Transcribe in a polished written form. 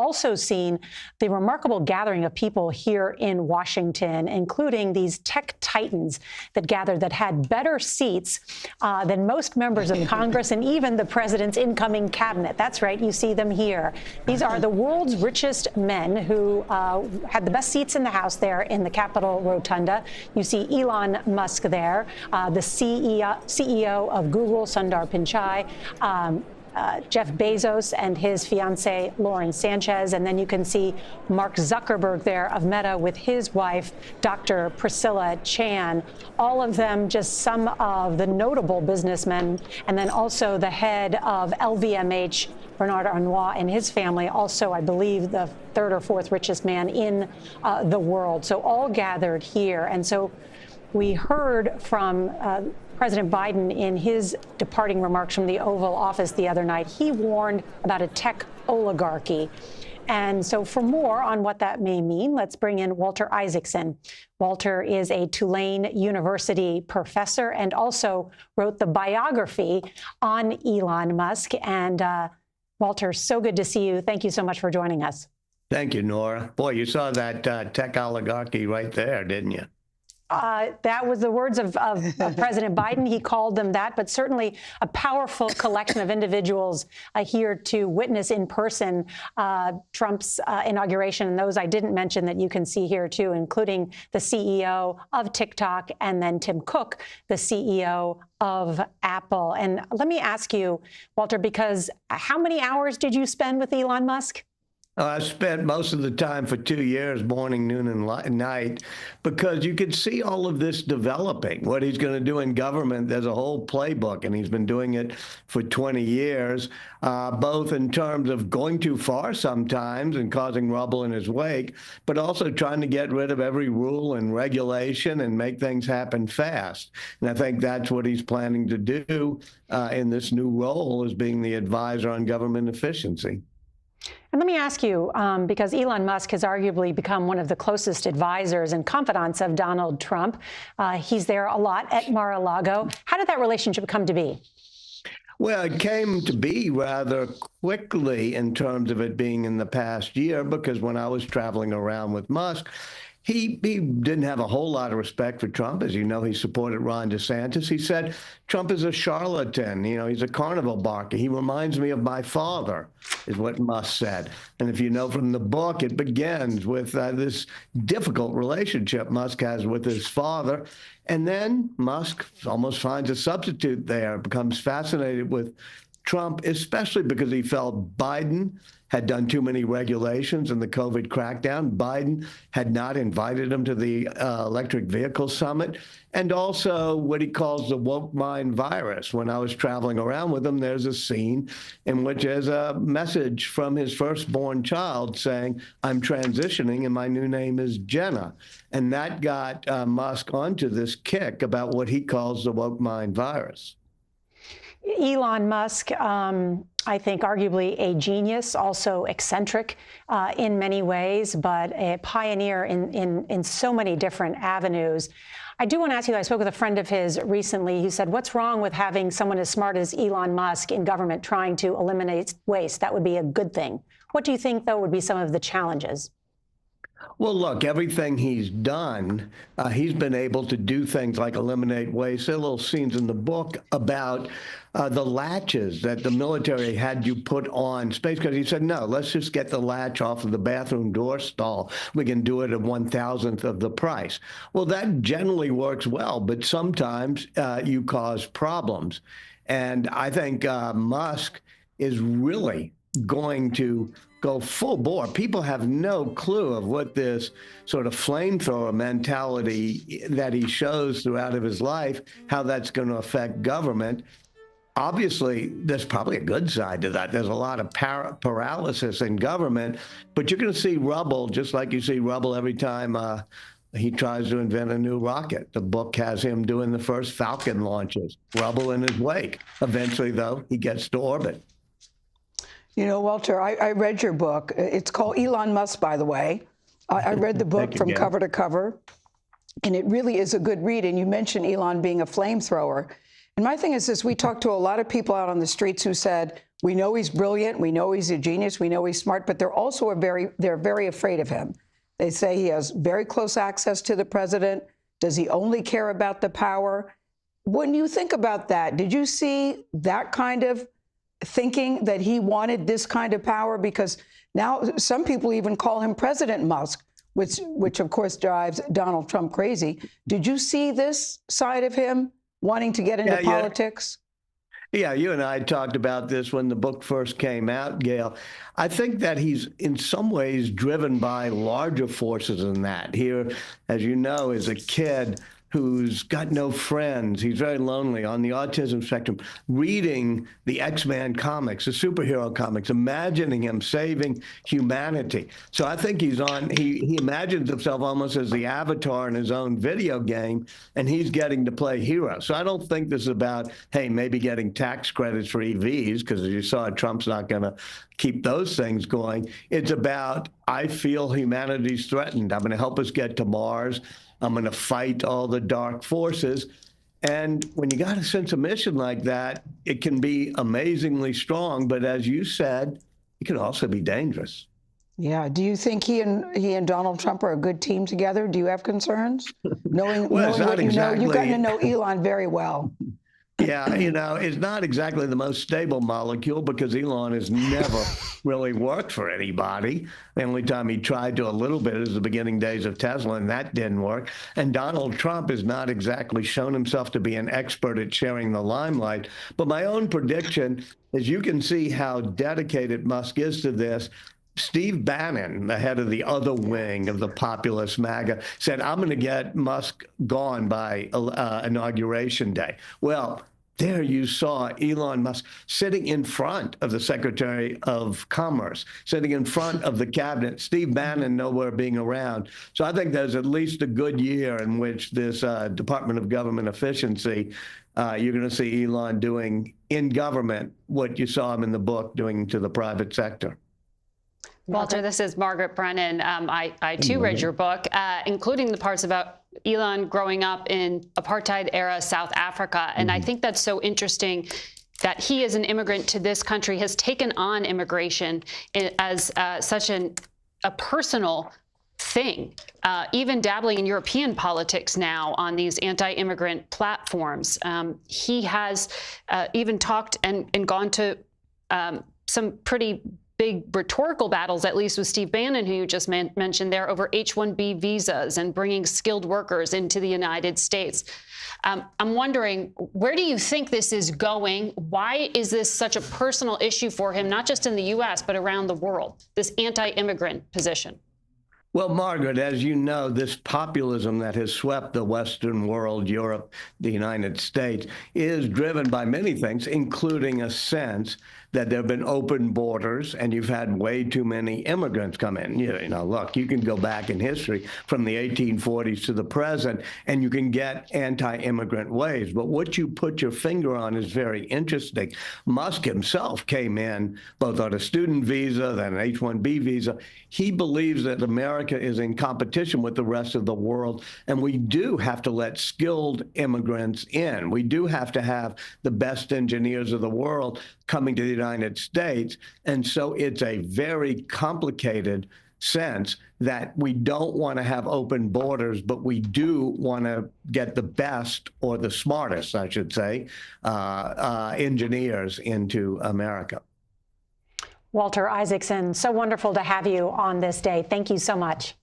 also seen the remarkable gathering of people here in Washington, including these tech titans that gathered that had better seats than most members of Congress and even the president's incoming cabinet. That's right. You see them here. These are the world's richest men who had the best seats in the House there in the Capitol Rotunda. You see Elon Musk there, the CEO of Google, Sundar Pichai, Jeff Bezos and his fiancée, Lauren Sanchez. And then you can see Mark Zuckerberg there of Meta with his wife, Dr. Priscilla Chan. All of them just some of the notable businessmen. And then also the head of LVMH, Bernard Arnault, and his family, also, I believe, the third or fourth richest man in the world. So all gathered here. And so we heard from President Biden in his departing remarks from the Oval Office the other night. He warned about a tech oligarchy. And so for more on what that may mean, let's bring in Walter Isaacson. Walter is a Tulane University professor and also wrote the biography on Elon Musk. And Walter, so good to see you. Thank you so much for joining us. Thank you, Nora. Boy, you saw that tech oligarchy right there, didn't you? That was the words of President Biden. He called them that, but certainly a powerful collection of individuals here to witness in person Trump's inauguration. And those I didn't mention that you can see here, too, including the CEO of TikTok and then Tim Cook, the CEO of Apple. And let me ask you, Walter, because how many hours did you spend with Elon Musk? I spent most of the time for 2 years, morning, noon, and night, because you could see all of this developing. What he's going to do in government, there's a whole playbook, and he's been doing it for 20 years, both in terms of going too far sometimes and causing rubble in his wake, but also trying to get rid of every rule and regulation and make things happen fast. And I think that's what he's planning to do in this new role as being the advisor on government efficiency. And let me ask you, because Elon Musk has arguably become one of the closest advisors and confidants of Donald Trump. He's there a lot at Mar-a-Lago. How did that relationship come to be? Well, it came to be rather quickly in terms of it being in the past year, because when I was traveling around with Musk, he didn't have a whole lot of respect for Trump. As you know, he supported Ron DeSantis. He said, Trump is a charlatan. You know, he's a carnival barker. He reminds me of my father, is what Musk said. And if you know from the book, it begins with this difficult relationship Musk has with his father. And then Musk almost finds a substitute there, becomes fascinated with Trump, especially because he felt Biden had done too many regulations in the COVID crackdown. Biden had not invited him to the electric vehicle summit, and also what he calls the woke mind virus. When I was traveling around with him, there's a scene in which there's a message from his firstborn child saying, I'm transitioning and my new name is Jenna. And that got Musk onto this kick about what he calls the woke mind virus. Elon Musk, I think arguably a genius, also eccentric in many ways, but a pioneer in so many different avenues. I do want to ask you, I spoke with a friend of his recently who said, what's wrong with having someone as smart as Elon Musk in government trying to eliminate waste? That would be a good thing. What do you think, though, would be some of the challenges? Well, look, everything he's done, he's been able to do things like eliminate waste. There are little scenes in the book about the latches that the military had you put on space, because he said, no, let's just get the latch off of the bathroom door stall. We can do it at 1,000th of the price. Well, that generally works well, but sometimes you cause problems. And I think Musk is really going to go full bore. People have no clue of what this sort of flamethrower mentality that he shows throughout of his life, how that's going to affect government. Obviously, there's probably a good side to that. There's a lot of paralysis in government, but you're going to see rubble, just like you see rubble every time he tries to invent a new rocket. The book has him doing the first Falcon launches, rubble in his wake. Eventually, though, he gets to orbit. You know, Walter, I read your book. It's called Elon Musk, by the way. I read the book from cover to cover, and it really is a good read. And you mentioned Elon being a flamethrower. And my thing is this, we talked to a lot of people out on the streets who said, we know he's brilliant, we know he's a genius, we know he's smart, but they're also they're very afraid of him. They say he has very close access to the president. Does he only care about the power? When you think about that, did you see that kind of thinking, that he wanted this kind of power? Because now some people even call him President Musk, which of course drives Donald Trump crazy. Did you see this side of him wanting to get into politics? Yeah, you and I talked about this when the book first came out, Gail. I think that he's in some ways driven by larger forces than that. Here, as you know, is a kid who's got no friends. He's very lonely, on the autism spectrum, reading the X-Men comics, the superhero comics, imagining him saving humanity. So I think he imagines himself almost as the avatar in his own video game, and he's getting to play hero. So I don't think this is about, hey, maybe getting tax credits for EVs, because as you saw, Trump's not going to keep those things going. It's about, I feel humanity's threatened. I'm going to help us get to Mars. I'm going to fight all the dark forces. And when you got a sense of mission like that, it can be amazingly strong. But as you said, it can also be dangerous. Yeah. Do you think he and Donald Trump are a good team together? Do you have concerns? Knowing well, what you know, you've gotten to know exactly. Elon very well. Yeah, it's not exactly the most stable molecule, because Elon has never really worked for anybody. The only time he tried to a little bit is the beginning days of Tesla, and that didn't work. And Donald Trump has not exactly shown himself to be an expert at sharing the limelight. But my own prediction is, you can see how dedicated Musk is to this. Steve Bannon, the head of the other wing of the populist MAGA, said, I'm going to get Musk gone by Inauguration Day. Well, there you saw Elon Musk sitting in front of the Secretary of Commerce, sitting in front of the cabinet, Steve Bannon nowhere being around. So I think there's at least a good year in which this Department of Government Efficiency, you're going to see Elon doing in government what you saw him in the book doing to the private sector. Walter, this is Margaret Brennan. I too read your book, including the parts about Elon growing up in apartheid-era South Africa. And I think that's so interesting that he, as an immigrant to this country, has taken on immigration as such a personal thing, even dabbling in European politics now on these anti-immigrant platforms. He has even talked and gone to some pretty big rhetorical battles, at least with Steve Bannon, who you just mentioned there, over H-1B visas and bringing skilled workers into the United States. I'm wondering, where do you think this is going? Why is this such a personal issue for him, not just in the U.S., but around the world, this anti-immigrant position? Well, Margaret, as you know, this populism that has swept the Western world, Europe, the United States, is driven by many things, including a sense that there have been open borders and you've had way too many immigrants come in. You know, look, you can go back in history from the 1840s to the present, and you can get anti-immigrant waves. But what you put your finger on is very interesting. Musk himself came in both on a student visa, then an H-1B visa. He believes that America is in competition with the rest of the world, and we do have to let skilled immigrants in. We do have to have the best engineers of the world coming to the United States. And so it's a very complicated sense that we don't want to have open borders, but we do want to get the best, or the smartest, I should say, engineers into America. Walter Isaacson, so wonderful to have you on this day. Thank you so much.